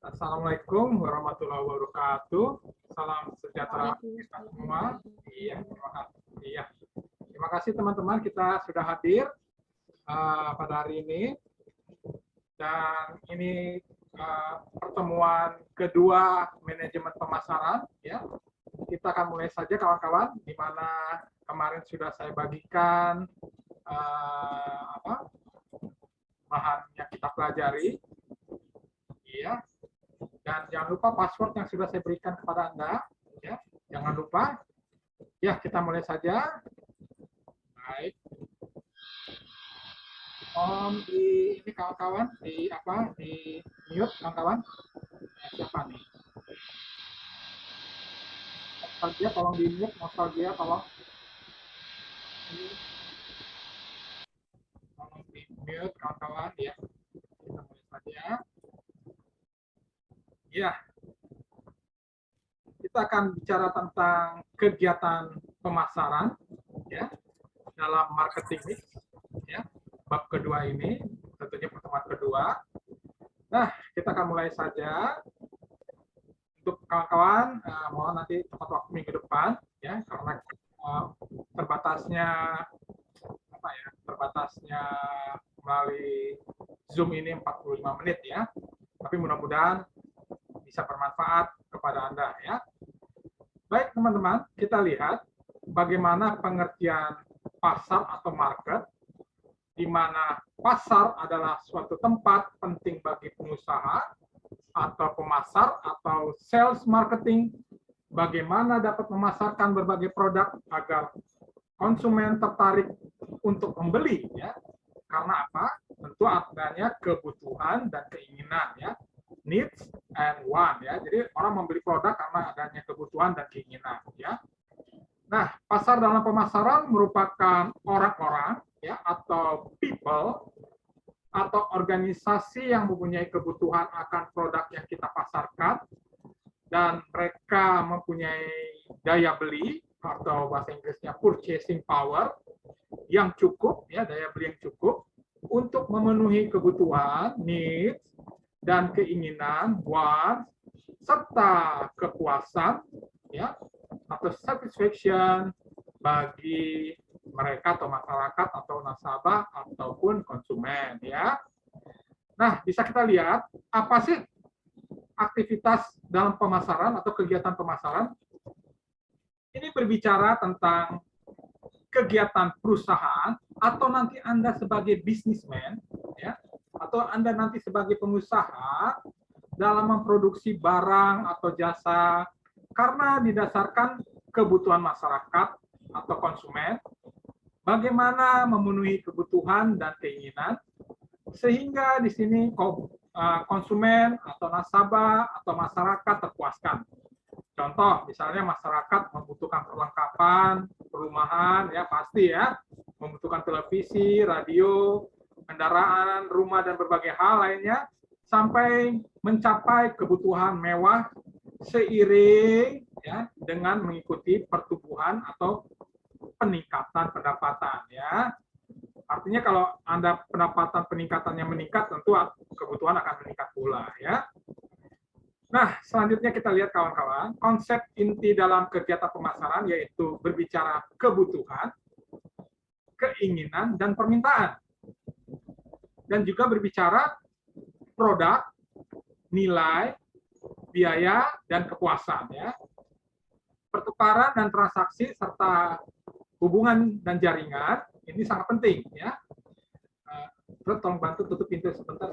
Assalamualaikum warahmatullahi wabarakatuh. Salam sejahtera kita semua. Waalaikumsalam. Iya, terima kasih. Iya, terima kasih teman-teman. Kita sudah hadir pada hari ini dan ini pertemuan kedua manajemen pemasaran. Ya, kita akan mulai saja kawan-kawan. Di mana kemarin sudah saya bagikan bahan yang kita pelajari. Iya. Dan jangan lupa password yang sudah saya berikan kepada Anda. Ya, jangan lupa. Ya, kita mulai saja. Baik. Ini kawan-kawan di mute kawan-kawan. Siapa nih? Nostalgia tolong di mute, nostalgia tolong. Tolong di mute kawan-kawan ya. Kita mulai saja. Ya, kita akan bicara tentang kegiatan pemasaran ya dalam marketing mix ya. Bab kedua ini tentunya pertemuan kedua. Nah, kita akan mulai saja. Untuk kawan-kawan, mohon nanti tepat waktu minggu depan ya karena terbatasnya melalui Zoom ini 45 menit ya. Tapi mudah-mudahan bisa bermanfaat kepada Anda ya. Baik teman-teman, kita lihat bagaimana pengertian pasar atau market, di mana pasar adalah suatu tempat penting bagi pengusaha atau pemasar atau sales marketing, bagaimana dapat memasarkan berbagai produk agar konsumen tertarik untuk membeli ya. Karena apa? Tentu adanya kebutuhan dan keinginan ya. Needs and want ya. Jadi orang membeli produk karena adanya kebutuhan dan keinginan ya. Nah, pasar dalam pemasaran merupakan orang-orang ya atau people atau organisasi yang mempunyai kebutuhan akan produk yang kita pasarkan dan mereka mempunyai daya beli atau bahasa Inggrisnya purchasing power yang cukup ya, daya beli yang cukup untuk memenuhi kebutuhan needs dan keinginan wants serta kepuasan ya atau satisfaction bagi mereka atau masyarakat atau nasabah ataupun konsumen ya. Nah, bisa kita lihat apa sih aktivitas dalam pemasaran atau kegiatan pemasaran? Ini berbicara tentang kegiatan perusahaan atau nanti Anda sebagai bisnismen ya atau Anda nanti sebagai pengusaha dalam memproduksi barang atau jasa karena didasarkan kebutuhan masyarakat atau konsumen, bagaimana memenuhi kebutuhan dan keinginan sehingga di sini konsumen atau nasabah atau masyarakat terpuaskan. Contoh, misalnya masyarakat membutuhkan perlengkapan perumahan, ya pasti ya, membutuhkan televisi, radio, kendaraan, rumah, dan berbagai hal lainnya, sampai mencapai kebutuhan mewah seiring ya dengan mengikuti pertumbuhan atau peningkatan pendapatan ya. Artinya kalau Anda pendapatan peningkatannya meningkat, tentu kebutuhan akan meningkat pula ya. Nah, selanjutnya kita lihat kawan-kawan, konsep inti dalam kegiatan pemasaran yaitu berbicara kebutuhan, keinginan, dan permintaan. Dan juga berbicara produk, nilai, biaya, dan kepuasan. Ya. Pertukaran dan transaksi serta hubungan dan jaringan, ini sangat penting. Ya. Tolong bantu tutup pintu sebentar.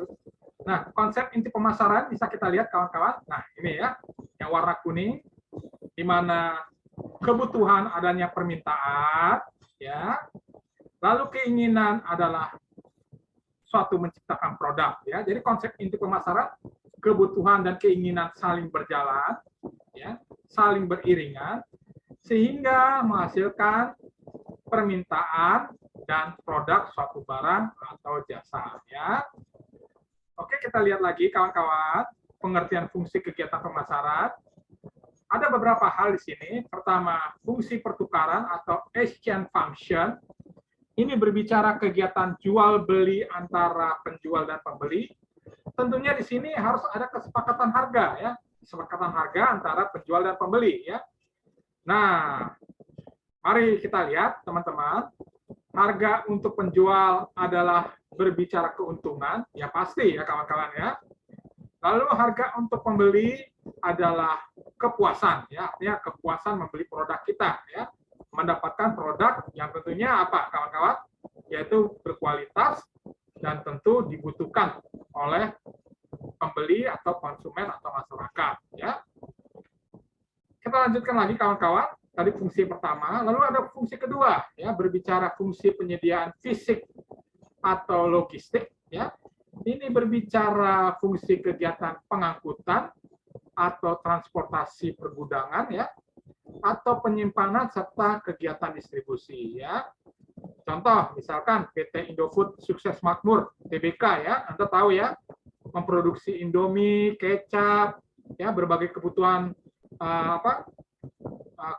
Nah, konsep inti pemasaran bisa kita lihat kawan-kawan. Nah, ini ya, yang warna kuning, di mana kebutuhan adanya permintaan, ya. Lalu keinginan adalah suatu menciptakan produk, ya. Jadi konsep inti pemasaran, kebutuhan dan keinginan saling berjalan, ya, saling beriringan, sehingga menghasilkan permintaan dan produk suatu barang atau jasa, ya. Oke, kita lihat lagi kawan-kawan, pengertian fungsi kegiatan pemasaran. Ada beberapa hal di sini. Pertama, fungsi pertukaran atau exchange function. Ini berbicara kegiatan jual beli antara penjual dan pembeli. tentunya di sini harus ada kesepakatan harga ya, kesepakatan harga antara penjual dan pembeli ya. Nah, mari kita lihat teman-teman, harga untuk penjual adalah berbicara keuntungan, ya pasti ya kawan-kawan ya. Lalu harga untuk pembeli adalah kepuasan, ya artinya kepuasan membeli produk kita ya, mendapatkan produk yang tentunya apa kawan-kawan, yaitu berkualitas dan tentu dibutuhkan oleh pembeli atau konsumen atau masyarakat ya. Kita lanjutkan lagi kawan-kawan. Tadi fungsi pertama, lalu ada fungsi kedua ya, berbicara fungsi penyediaan fisik atau logistik ya. Ini berbicara fungsi kegiatan pengangkutan atau transportasi pergudangan ya, atau penyimpanan serta kegiatan distribusi ya. Contoh misalkan PT Indofood Sukses Makmur Tbk ya, Anda tahu ya, memproduksi Indomie, kecap ya, berbagai kebutuhan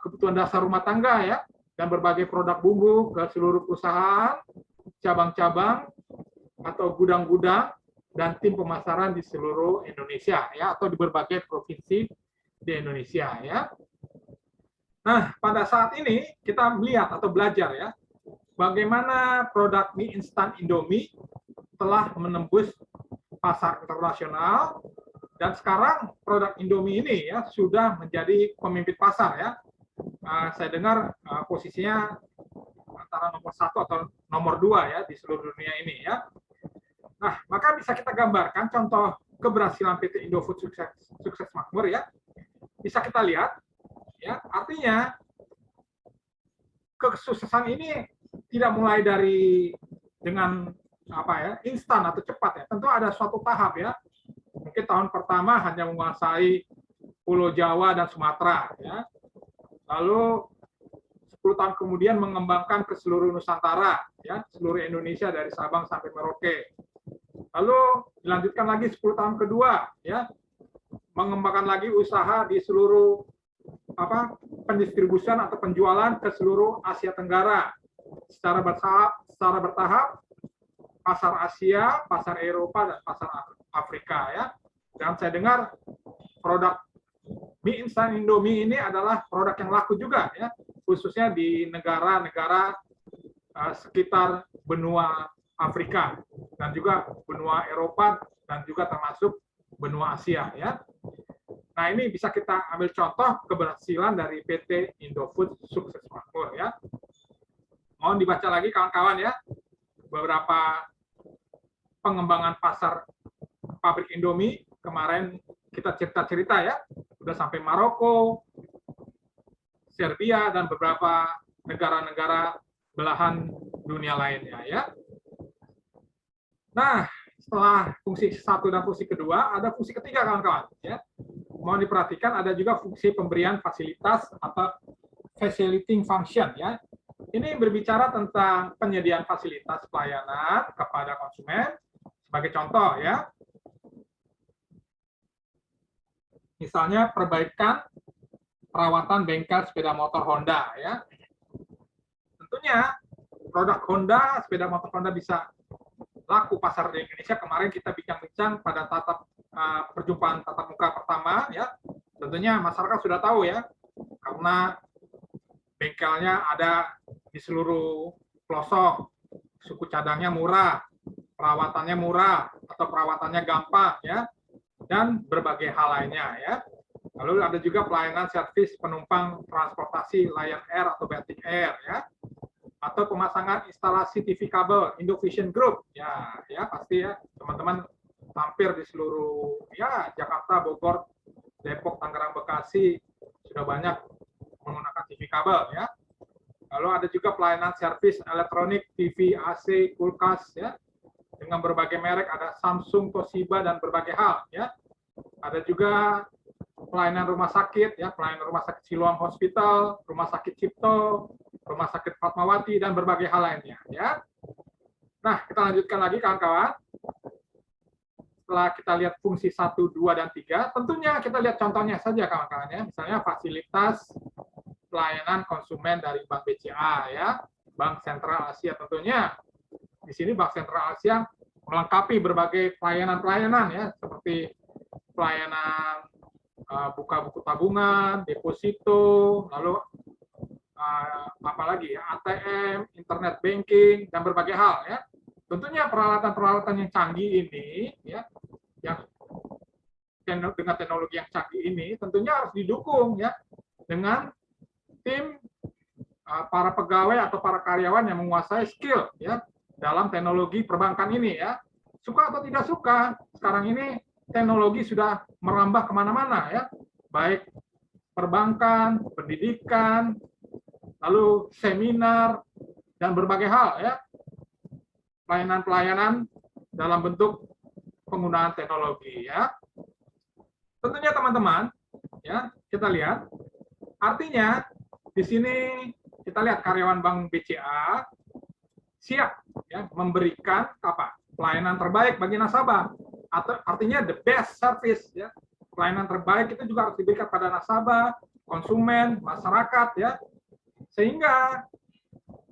kebutuhan dasar rumah tangga ya, dan berbagai produk bumbu ke seluruh perusahaan, cabang-cabang atau gudang-gudang dan tim pemasaran di seluruh Indonesia ya, atau di berbagai provinsi di Indonesia ya. Nah, pada saat ini kita melihat atau belajar ya, bagaimana produk mie instan Indomie telah menembus pasar internasional, dan sekarang produk Indomie ini ya sudah menjadi pemimpin pasar ya. Saya dengar posisinya antara nomor 1 atau nomor 2 ya di seluruh dunia ini ya. Nah, maka bisa kita gambarkan contoh keberhasilan PT Indofood Sukses Makmur ya. Bisa kita lihat ya, artinya kesuksesan ini tidak mulai dari dengan apa ya, instan atau cepat ya. Tentu ada suatu tahap ya. Mungkin tahun pertama hanya menguasai Pulau Jawa dan Sumatera ya. Lalu 10 tahun kemudian mengembangkan ke seluruh Nusantara ya, seluruh Indonesia dari Sabang sampai Merauke. Lalu dilanjutkan lagi 10 tahun kedua ya, mengembangkan lagi usaha di seluruh pendistribusian atau penjualan ke seluruh Asia Tenggara secara bertahap, pasar Asia, pasar Eropa, dan pasar Afrika ya. Dan saya dengar produk mie instan Indomie ini adalah produk yang laku juga ya, khususnya di negara-negara sekitar benua Afrika dan juga benua Eropa dan juga termasuk benua Asia ya. Nah, ini bisa kita ambil contoh keberhasilan dari PT Indofood Sukses Makmur ya. Mohon dibaca lagi kawan-kawan ya, beberapa pengembangan pasar pabrik Indomie. Kemarin kita cerita-cerita ya, sudah sampai Maroko, Serbia, dan beberapa negara-negara belahan dunia lainnya ya. Nah, setelah fungsi 1 dan fungsi kedua, ada fungsi ketiga kawan-kawan ya. Mohon diperhatikan, ada juga fungsi pemberian fasilitas atau facilitating function ya. Ini berbicara tentang penyediaan fasilitas pelayanan kepada konsumen. Sebagai contoh ya, misalnya perbaikan perawatan bengkel sepeda motor Honda ya. Tentunya produk Honda, sepeda motor Honda bisa laku pasar di Indonesia. Kemarin kita bincang-bincang pada perjumpaan tatap muka pertama ya. Tentunya masyarakat sudah tahu ya, karena bengkelnya ada di seluruh pelosok, suku cadangnya murah, perawatannya murah atau perawatannya gampang ya, dan berbagai hal lainnya ya. Lalu ada juga pelayanan servis penumpang transportasi Lion Air atau Baltic Air ya, atau pemasangan instalasi TV kabel Indovision Group ya, pasti ya teman-teman hampir di seluruh ya Jakarta, Bogor, Depok, Tangerang, Bekasi sudah banyak menggunakan TV kabel ya. Lalu ada juga pelayanan servis elektronik TV, AC, kulkas ya, dengan berbagai merek, ada Samsung, Toshiba, dan berbagai hal ya. Ada juga pelayanan rumah sakit ya, pelayanan rumah sakit Siloam Hospital, rumah sakit Cipto, rumah sakit Fatmawati, dan berbagai hal lainnya ya. Nah, kita lanjutkan lagi kawan-kawan. Setelah kita lihat fungsi 1, 2, dan 3, tentunya kita lihat contohnya saja kawan-kawan ya. Misalnya fasilitas pelayanan konsumen dari Bank BCA ya, Bank Sentral Asia tentunya. Di sini Bank Sentral Asia melengkapi berbagai pelayanan-pelayanan ya, seperti pelayanan buka buku tabungan, deposito, lalu apalagi ya, ATM, internet banking, dan berbagai hal ya. Tentunya peralatan-peralatan yang canggih ini ya, yang dengan teknologi yang canggih ini tentunya harus didukung ya dengan tim para pegawai atau para karyawan yang menguasai skill ya dalam teknologi perbankan ini ya. Suka atau tidak suka, sekarang ini teknologi sudah merambah kemana-mana ya, baik perbankan, pendidikan, lalu seminar, dan berbagai hal ya, pelayanan-pelayanan dalam bentuk penggunaan teknologi ya. Tentunya teman-teman ya, kita lihat artinya di sini kita lihat karyawan Bank BCA siap ya memberikan apa? Pelayanan terbaik bagi nasabah, atau artinya the best service ya. Pelayanan terbaik itu juga harus diberikan pada nasabah, konsumen, masyarakat ya. Sehingga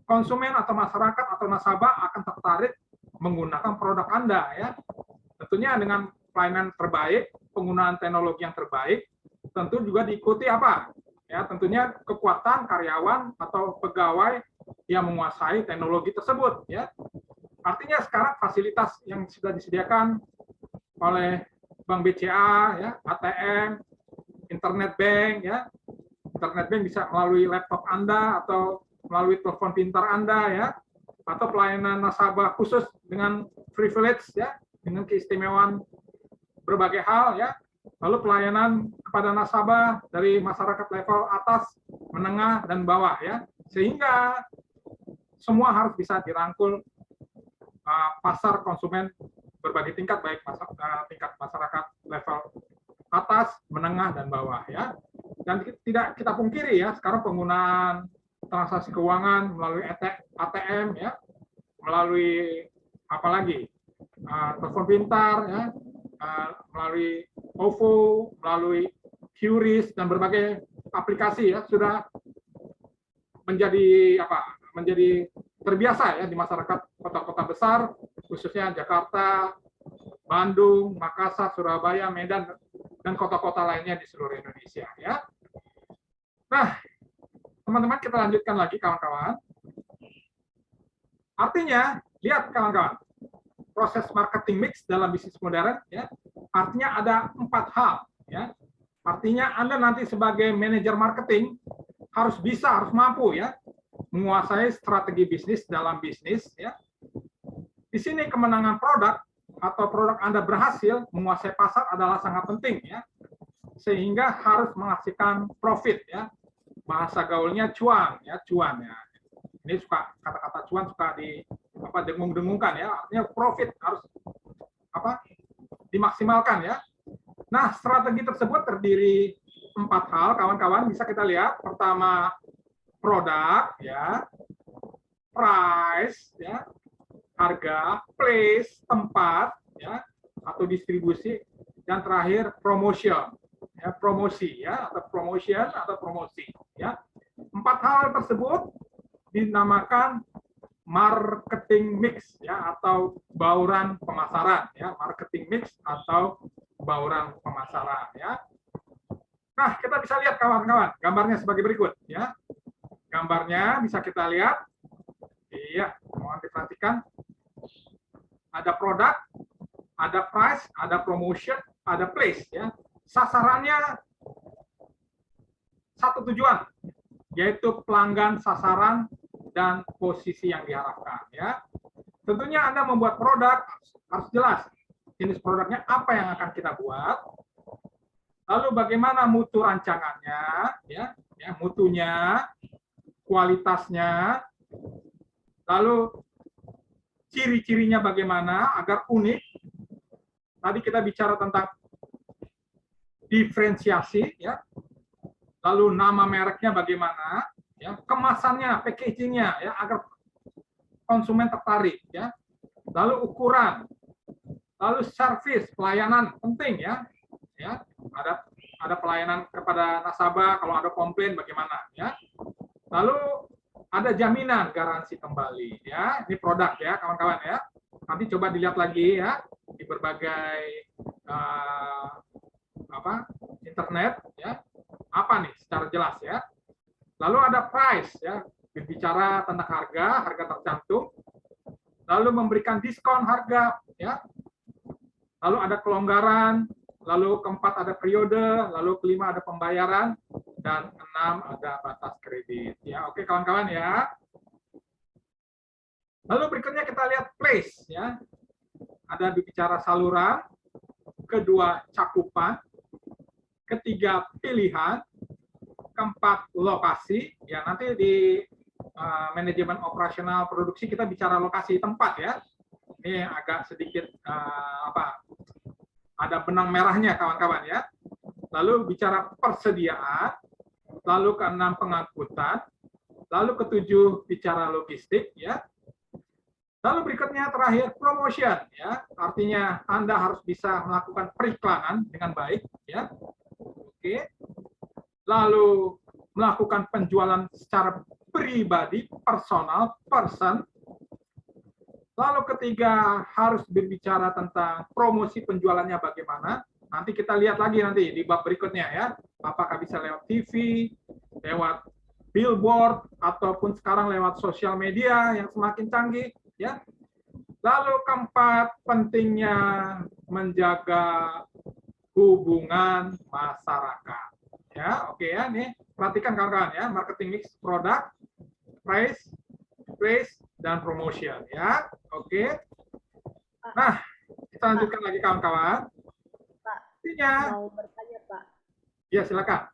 konsumen atau masyarakat atau nasabah akan tertarik menggunakan produk Anda ya. Tentunya dengan pelayanan terbaik, penggunaan teknologi yang terbaik, tentu juga diikuti apa? Ya, tentunya kekuatan karyawan atau pegawai yang menguasai teknologi tersebut ya. Artinya sekarang fasilitas yang sudah disediakan oleh Bank BCA ya, ATM, internet bank ya. Internet bank bisa melalui laptop Anda atau melalui telepon pintar Anda ya, atau pelayanan nasabah khusus dengan privilege ya, dengan keistimewaan berbagai hal ya. Lalu pelayanan kepada nasabah dari masyarakat level atas, menengah, dan bawah ya. Sehingga semua harus bisa dirangkul pasar konsumen berbagai tingkat, baik tingkat masyarakat level atas, menengah, dan bawah ya. Dan tidak kita pungkiri ya, sekarang penggunaan transaksi keuangan melalui ATM ya, melalui apalagi telepon pintar ya, melalui OVO, melalui QRIS, dan berbagai aplikasi ya sudah menjadi apa? Menjadi terbiasa ya di masyarakat kota-kota besar, khususnya Jakarta, Bandung, Makassar, Surabaya, Medan, dan kota-kota lainnya di seluruh Indonesia ya. Nah, teman-teman, kita lanjutkan lagi kawan-kawan. Artinya, lihat kawan-kawan, proses marketing mix dalam bisnis modern ya, artinya ada 4 hal ya. Artinya Anda nanti sebagai manajer marketing harus mampu ya menguasai strategi bisnis dalam bisnis ya. Di sini kemenangan produk atau produk Anda berhasil menguasai pasar adalah sangat penting ya. Sehingga harus menghasilkan profit ya. Bahasa gaulnya cuan ya, cuan ya. Ini suka kata-kata cuan suka di apa dengung-dengungkan ya. Artinya profit harus apa? Dimaksimalkan ya. Nah, strategi tersebut terdiri 4 hal kawan-kawan, bisa kita lihat. Pertama, produk ya, price ya, harga, place, tempat ya, atau distribusi, dan terakhir promotion ya, promosi ya, atau promotion atau promosi ya. 4 hal tersebut dinamakan marketing mix ya, atau bauran pemasaran ya, marketing mix atau bauran pemasaran ya. Nah, kita bisa lihat kawan-kawan gambarnya sebagai berikut ya. Gambarnya bisa kita lihat. Iya, mohon diperhatikan. Ada produk, ada price, ada promotion, ada place ya. Sasarannya satu tujuan, yaitu pelanggan sasaran dan posisi yang diharapkan ya. Tentunya Anda membuat produk harus jelas jenis produknya apa yang akan kita buat. Lalu bagaimana mutu rancangannya ya, mutunya, kualitasnya, lalu ciri-cirinya bagaimana agar unik. Tadi kita bicara tentang diferensiasi ya, lalu nama mereknya bagaimana ya, kemasannya, packagingnya ya, agar konsumen tertarik ya, lalu ukuran, lalu service, pelayanan penting ya, ada pelayanan kepada nasabah kalau ada komplain bagaimana ya. Lalu ada jaminan garansi kembali ya. Ini produk ya kawan-kawan ya. Nanti coba dilihat lagi ya di berbagai internet ya. Apa nih secara jelas ya. Lalu ada price ya, berbicara tentang harga tercantum. Lalu memberikan diskon harga ya. Lalu ada kelonggaran, lalu keempat ada periode, lalu kelima ada pembayaran, dan enam ada batas kredit. Ya, oke kawan-kawan ya. Lalu berikutnya kita lihat place ya. Ada berbicara saluran, kedua cakupan, ketiga pilihan, keempat lokasi. Ya nanti di manajemen operasional produksi kita bicara lokasi tempat ya. Ini agak sedikit ada benang merahnya kawan-kawan ya. Lalu bicara persediaan, lalu keenam pengangkutan, lalu ketujuh bicara logistik ya. Lalu berikutnya terakhir promotion ya. Artinya Anda harus bisa melakukan periklanan dengan baik ya. Oke. Lalu melakukan penjualan secara pribadi, personal, person. Lalu ketiga harus berbicara tentang promosi penjualannya bagaimana. Nanti kita lihat lagi nanti di bab berikutnya ya. Apakah bisa lewat TV, lewat billboard, ataupun sekarang lewat sosial media yang semakin canggih ya. Lalu keempat pentingnya menjaga hubungan masyarakat. Ya, oke ya, nih perhatikan kawan-kawan ya, marketing mix produk, price, place, dan promotion ya. Oke. Nah, kita lanjutkan lagi kawan-kawan. Pak, artinya mau bertanya Pak. Ya, silakan.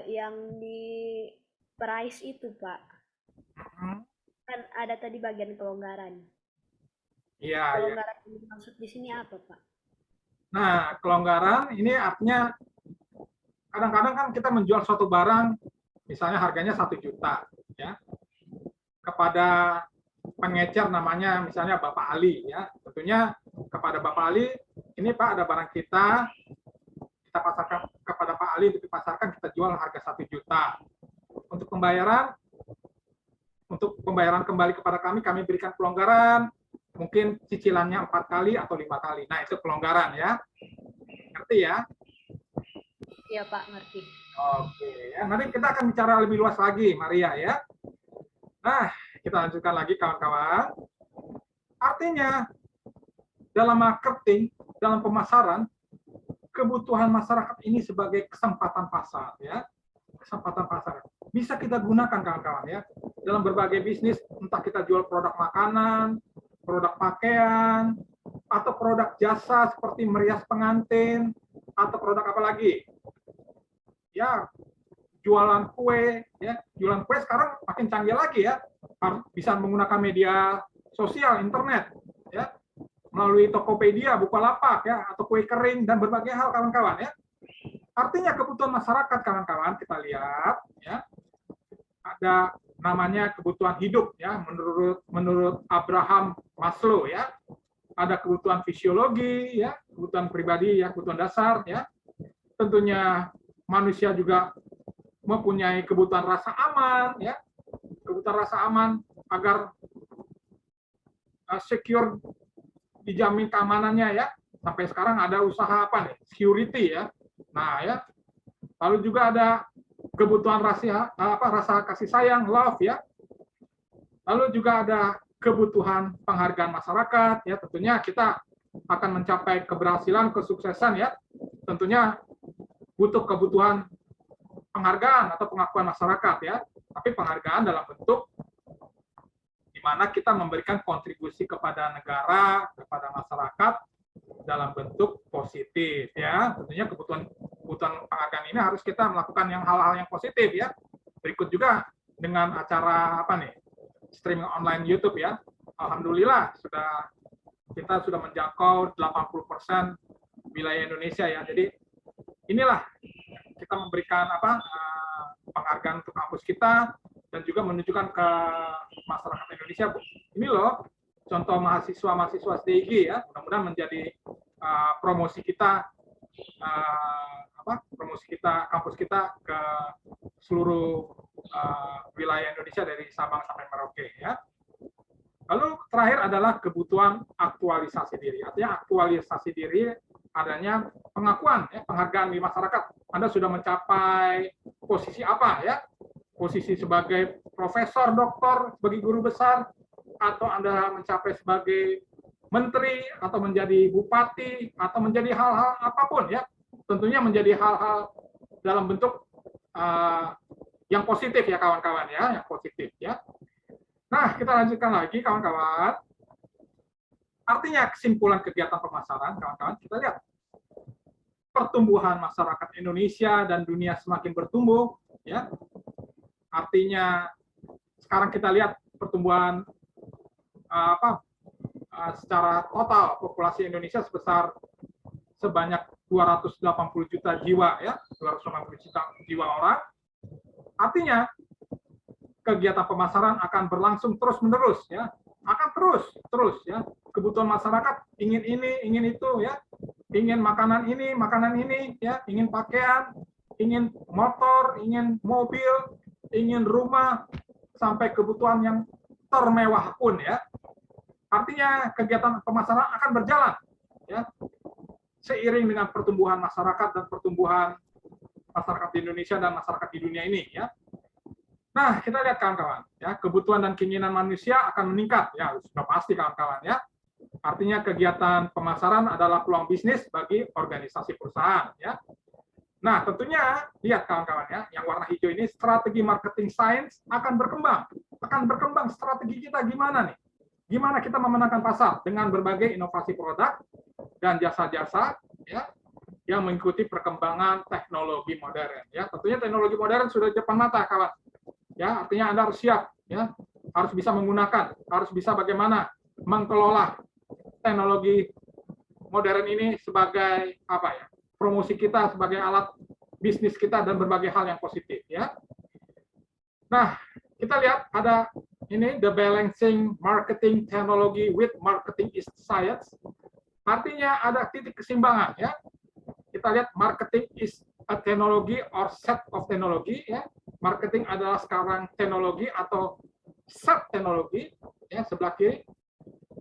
Yang di price itu Pak, kan ada tadi bagian kelonggaran. Iya. Kelonggaran yang dimaksud di sini apa Pak? Nah, kelonggaran ini artinya kadang-kadang kan kita menjual suatu barang, misalnya harganya 1 juta, ya, kepada pengecer namanya misalnya Bapak Ali, ya, tentunya kepada Bapak Ali, ini Pak ada barang kita pasarkan kepada Pak Ali, untuk dipasarkan kita jual harga 1 juta. Untuk pembayaran kembali kepada kami berikan kelonggaran, mungkin cicilannya 4 kali atau 5 kali. Nah, itu kelonggaran ya. Ngerti ya? Iya Pak, ngerti. Oke, ya. Nanti kita akan bicara lebih luas lagi, Maria ya. Nah, kita lanjutkan lagi kawan-kawan. Artinya, dalam marketing, dalam pemasaran, kebutuhan masyarakat ini sebagai kesempatan pasar ya. Kesempatan pasar. Bisa kita gunakan kawan-kawan ya. Dalam berbagai bisnis, entah kita jual produk makanan, produk pakaian, atau produk jasa seperti merias pengantin, atau produk apa lagi? Ya, jualan kue, ya. Jualan kue sekarang makin canggih lagi ya. Bisa menggunakan media sosial, internet, ya. Melalui Tokopedia, Bukalapak, ya, atau kue kering, dan berbagai hal kawan-kawan ya. Artinya kebutuhan masyarakat kawan-kawan kita lihat ya. Ada namanya kebutuhan hidup ya, menurut Abraham Maslow ya. Ada kebutuhan fisiologi ya, kebutuhan pribadi ya, kebutuhan dasar ya. Tentunya manusia juga mempunyai kebutuhan rasa aman ya. Kebutuhan rasa aman agar secure, dijamin keamanannya ya. Sampai sekarang ada usaha apa nih? Security ya. Nah ya. Lalu juga ada kebutuhan rasa kasih sayang, love ya. Lalu juga ada kebutuhan penghargaan masyarakat ya. Tentunya kita akan mencapai keberhasilan, kesuksesan ya. Tentunya butuh kebutuhan penghargaan atau pengakuan masyarakat ya. Tapi penghargaan dalam bentuk di mana kita memberikan kontribusi kepada negara, kepada masyarakat dalam bentuk positif ya. Tentunya kebutuhan penghargaan ini harus kita melakukan hal-hal yang positif ya. Berikut juga dengan acara apa nih? Streaming online YouTube ya. Alhamdulillah kita sudah menjangkau 80% wilayah Indonesia ya. Jadi inilah kita memberikan penghargaan untuk kampus kita dan juga menunjukkan ke masyarakat Indonesia, ini loh contoh mahasiswa SDIG ya. Mudah-mudahan menjadi promosi kita kampus kita ke seluruh wilayah Indonesia dari Sabang sampai Merauke ya. Lalu terakhir adalah kebutuhan aktualisasi diri. Artinya aktualisasi diri adanya pengakuan, ya, penghargaan di masyarakat. Anda sudah mencapai posisi apa, ya? Posisi sebagai profesor, doktor, sebagai guru besar, atau Anda mencapai sebagai menteri, atau menjadi bupati, atau menjadi hal-hal apapun, ya. Tentunya menjadi hal-hal dalam bentuk yang positif, ya kawan-kawan, ya, yang positif, ya. Nah, kita lanjutkan lagi, kawan-kawan. Artinya kesimpulan kegiatan pemasaran, kawan-kawan, kita lihat pertumbuhan masyarakat Indonesia dan dunia semakin bertumbuh, ya. Artinya sekarang kita lihat pertumbuhan secara total populasi Indonesia sebesar sebanyak 280 juta jiwa, ya, 280 juta jiwa orang. Artinya kegiatan pemasaran akan berlangsung terus-menerus, ya, akan terus, ya. Kebutuhan masyarakat ingin ini, ingin itu, ya, ingin makanan ini, ya, ingin pakaian, ingin motor, ingin mobil, ingin rumah, sampai kebutuhan yang termewah pun, ya. Artinya kegiatan pemasaran akan berjalan, ya, seiring dengan pertumbuhan masyarakat dan pertumbuhan masyarakat di Indonesia dan masyarakat di dunia ini, ya. Nah, kita lihat kawan-kawan, ya, kebutuhan dan keinginan manusia akan meningkat, ya, sudah pasti kawan-kawan, ya. Artinya kegiatan pemasaran adalah peluang bisnis bagi organisasi perusahaan, ya. Nah, tentunya lihat kawan-kawan, ya, yang warna hijau ini strategi marketing science akan berkembang strategi kita gimana nih? Gimana kita memenangkan pasar dengan berbagai inovasi produk dan jasa-jasa, ya, yang mengikuti perkembangan teknologi modern, ya. Tentunya teknologi modern sudah di depan mata, kawan. Ya, artinya Anda harus siap, ya, harus bisa menggunakan, harus bisa bagaimana mengelola teknologi modern ini sebagai apa, ya, promosi kita, sebagai alat bisnis kita dan berbagai hal yang positif, ya. Nah, kita lihat ada ini the balancing marketing technology with marketing is science. Artinya ada titik keseimbangan, ya. Kita lihat marketing is a technology or set of technology, ya. Marketing adalah sekarang teknologi atau set teknologi, ya, sebelah kiri.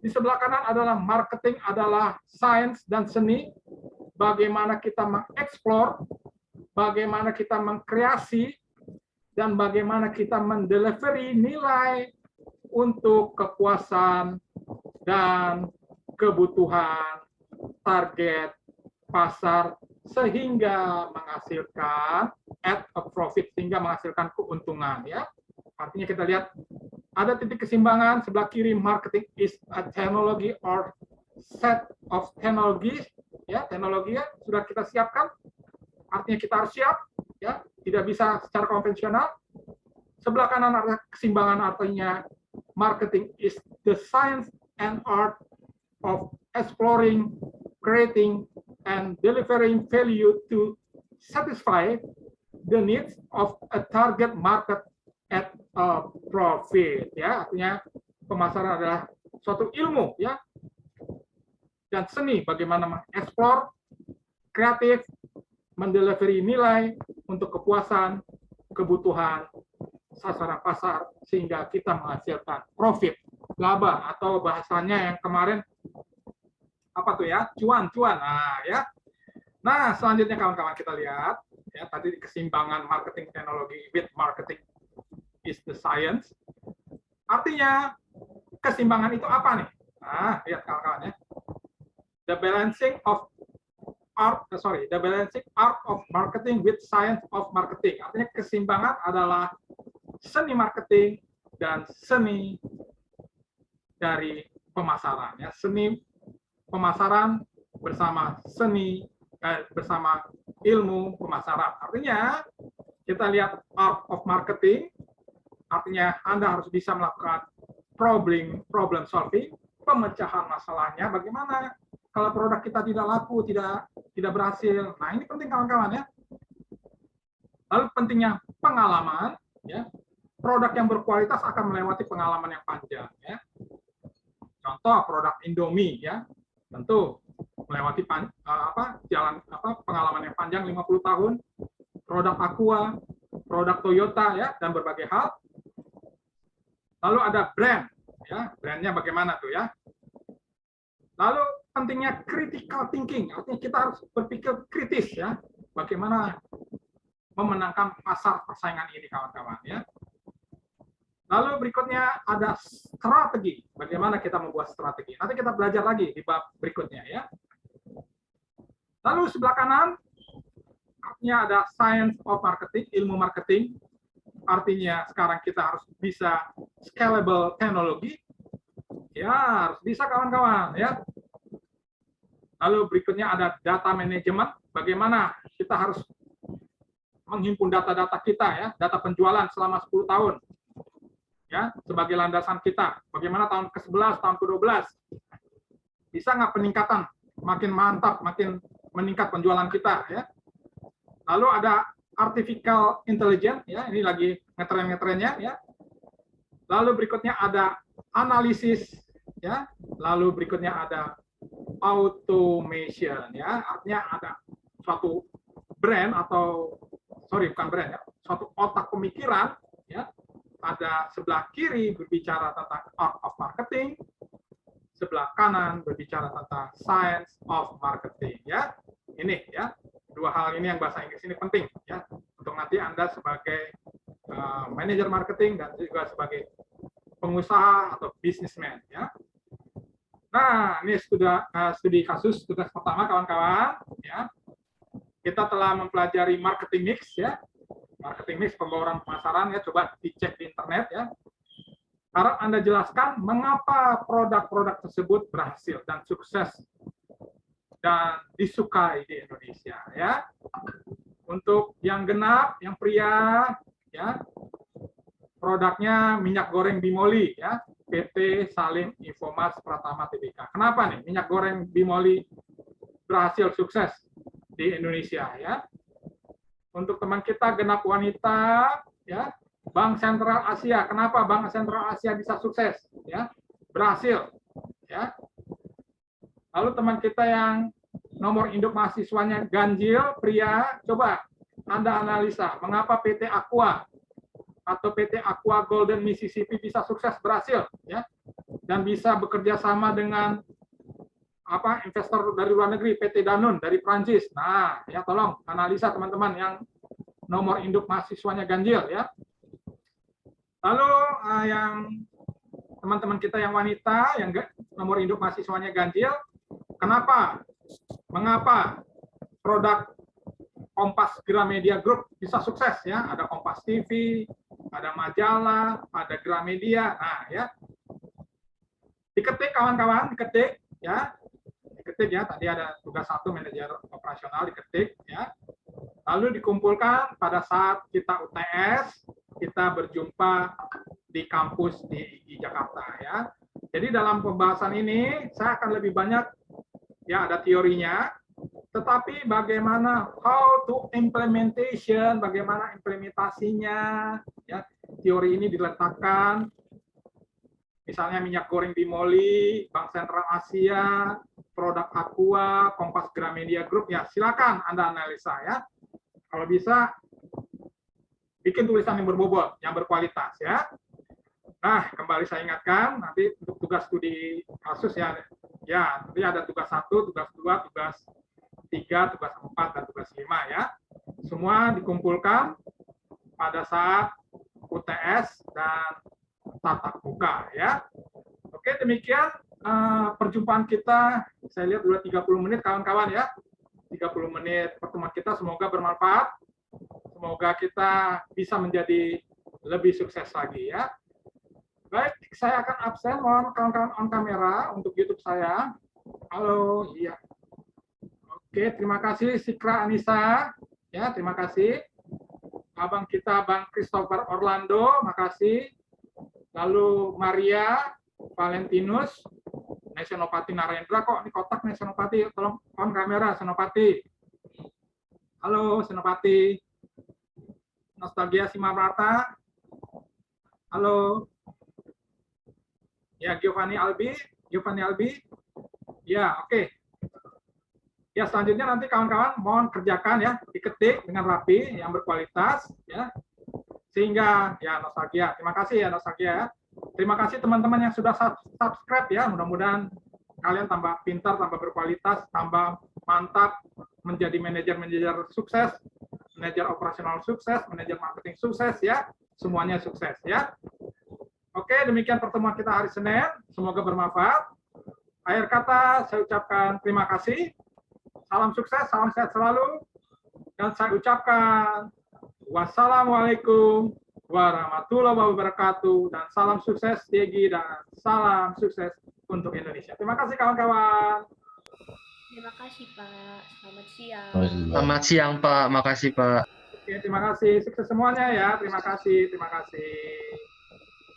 Di sebelah kanan adalah marketing adalah sains dan seni. Bagaimana kita mengeksplor, bagaimana kita mengkreasi, dan bagaimana kita mendelivery nilai untuk kepuasan dan kebutuhan target pasar sehingga menghasilkan at a profit, sehingga menghasilkan keuntungan, ya. Artinya kita lihat ada titik keseimbangan sebelah kiri, marketing is a technology or set of technologies, ya, teknologi, ya, sudah kita siapkan. Artinya kita harus siap, ya, tidak bisa secara konvensional. Sebelah kanan ada keseimbangan, artinya marketing is the science and art of exploring, creating, and delivering value to satisfy the needs of a target market at a profit, ya. Artinya pemasaran adalah suatu ilmu, ya, dan seni bagaimana mengeksplor, kreatif, mendelivery nilai untuk kepuasan, kebutuhan sasaran pasar sehingga kita menghasilkan profit, laba, atau bahasanya yang kemarin apa tuh, ya, cuan. Nah, ya. Nah, selanjutnya kawan-kawan kita lihat, ya, tadi keseimbangan marketing teknologi with marketing is the science. Artinya keseimbangan itu apa nih? Nah, lihat kawan-kawan, ya. The balancing art of marketing with science of marketing. Artinya keseimbangan adalah seni marketing dan seni dari pemasaran, ya. Seni pemasaran bersama seni bersama ilmu pemasaran. Artinya kita lihat art of marketing, artinya Anda harus bisa melakukan problem solving, pemecahan masalahnya. Bagaimana kalau produk kita tidak laku, tidak berhasil? Nah, ini penting kawan-kawan, ya. Lalu pentingnya pengalaman, ya. Produk yang berkualitas akan melewati pengalaman yang panjang, ya. Contoh produk Indomie, ya, tentu melewati pengalaman yang panjang 50 tahun. Produk Aqua, produk Toyota, ya, dan berbagai hal. Lalu ada brand, Ya, brandnya bagaimana tuh ya. Lalu pentingnya critical thinking, artinya kita harus berpikir kritis ya, bagaimana memenangkan pasar persaingan ini kawan-kawan ya. Lalu berikutnya ada strategi, bagaimana kita membuat strategi. Nanti kita belajar lagi di bab berikutnya ya. Lalu sebelah kanan artinya ada science of marketing, ilmu marketing. Artinya sekarang kita harus bisa scalable teknologi. Ya, harus bisa kawan-kawan ya. Lalu berikutnya ada data management, bagaimana kita harus menghimpun data-data kita ya, data penjualan selama 10 tahun. Ya, sebagai landasan kita. Bagaimana tahun ke-11, tahun ke-12. Bisa nggak peningkatan makin mantap, makin meningkat penjualan kita ya. Lalu ada artificial intelligence ya, ini lagi ngetren-ngetrennya ya. Lalu berikutnya ada analisis ya. Lalu berikutnya ada automation ya, artinya ada suatu brand atau bukan brand ya, suatu otak pemikiran ya. Ada sebelah kiri berbicara tentang art of marketing, sebelah kanan berbicara tentang science of marketing ya. Ini ya, dua hal ini yang bahasa Inggris ini penting ya untuk nanti Anda sebagai manajer marketing dan juga sebagai pengusaha atau businessman ya. Nah, ini sudah studi kasus tugas pertama kawan-kawan ya. Kita telah mempelajari marketing mix ya. Marketing mix pembawaan pemasaran ya, coba dicek di internet ya. Harap Anda jelaskan mengapa produk-produk tersebut berhasil dan sukses dan disukai di Indonesia ya. Untuk yang genap, yang pria ya, produknya minyak goreng Bimoli ya, PT Salim Infomas Pratama Tbk. Kenapa nih minyak goreng Bimoli berhasil sukses di Indonesia ya? Untuk teman kita genap wanita ya, Bank Sentral Asia. Kenapa Bank Sentral Asia bisa sukses ya? Berhasil ya. Lalu teman kita yang nomor induk mahasiswanya ganjil pria, coba Anda analisa mengapa PT Aqua atau PT Aqua Golden Mississippi bisa sukses berhasil ya, dan bisa bekerja sama dengan investor dari luar negeri, PT Danone dari Prancis. Nah ya, tolong analisa teman-teman yang nomor induk mahasiswanya ganjil ya. Lalu yang teman-teman kita yang wanita yang nomor induk mahasiswanya ganjil, mengapa produk Kompas Gramedia Group bisa sukses ya? Ada Kompas TV, ada majalah, ada Gramedia. Nah ya, diketik kawan-kawan, diketik ya. Diketik ya, tadi ada tugas 1 manajer operasional, diketik ya. Lalu dikumpulkan pada saat kita UTS, kita berjumpa di kampus di Jakarta ya. Jadi dalam pembahasan ini saya akan lebih banyak ya, ada teorinya, tetapi bagaimana how to implementation, bagaimana implementasinya ya. Teori ini diletakkan misalnya minyak goreng Bimoli, Bank Sentral Asia, produk Aqua, Kompas Gramedia Group, ya silakan Anda analisa ya. Kalau bisa, bikin tulisan yang berbobot, yang berkualitas ya. Nah, kembali saya ingatkan, nanti untuk tugas studi kasus ya, nanti ada tugas 1, tugas 2, tugas 3, tugas 4, dan tugas 5 ya. Semua dikumpulkan pada saat UTS dan tatap muka ya. Oke, demikian perjumpaan kita. Saya lihat udah 30 menit kawan-kawan ya. 30 menit pertemuan kita, semoga bermanfaat. Semoga kita bisa menjadi lebih sukses lagi ya. Baik, saya akan absen, mohon kawan-kawan on kamera untuk YouTube saya. Halo, iya. Oke, terima kasih Sikra Anissa. Ya, terima kasih. Abang kita Bang Christopher Orlando, makasih. Lalu Maria Valentinus, Senopati Narendra, kok ini kotak nih Senopati, tolong on kamera Senopati. Halo Senopati. Nostalgia Simabrata. Halo. Ya, Giovanni Albi. Ya, oke. Ya, selanjutnya nanti kawan-kawan mohon kerjakan ya, diketik dengan rapi yang berkualitas ya. Sehingga ya Nostalgia. Terima kasih ya Nostalgia ya. Terima kasih teman-teman yang sudah subscribe ya. Mudah-mudahan kalian tambah pintar, tambah berkualitas, tambah mantap menjadi manajer-manajer sukses, manajer operasional sukses, manajer marketing sukses ya. Semuanya sukses ya. Oke, demikian pertemuan kita hari Senin. Semoga bermanfaat. Akhir kata saya ucapkan terima kasih. Salam sukses, salam sehat selalu. Dan saya ucapkan wassalamualaikum warahmatullahi wabarakatuh. Dan salam sukses Degi dan salam sukses untuk Indonesia. Terima kasih kawan-kawan. Terima kasih, Pak. Selamat siang. Selamat siang, Pak. Makasih, Pak. Oke, terima kasih. Sukses semuanya ya. Terima kasih. Terima kasih.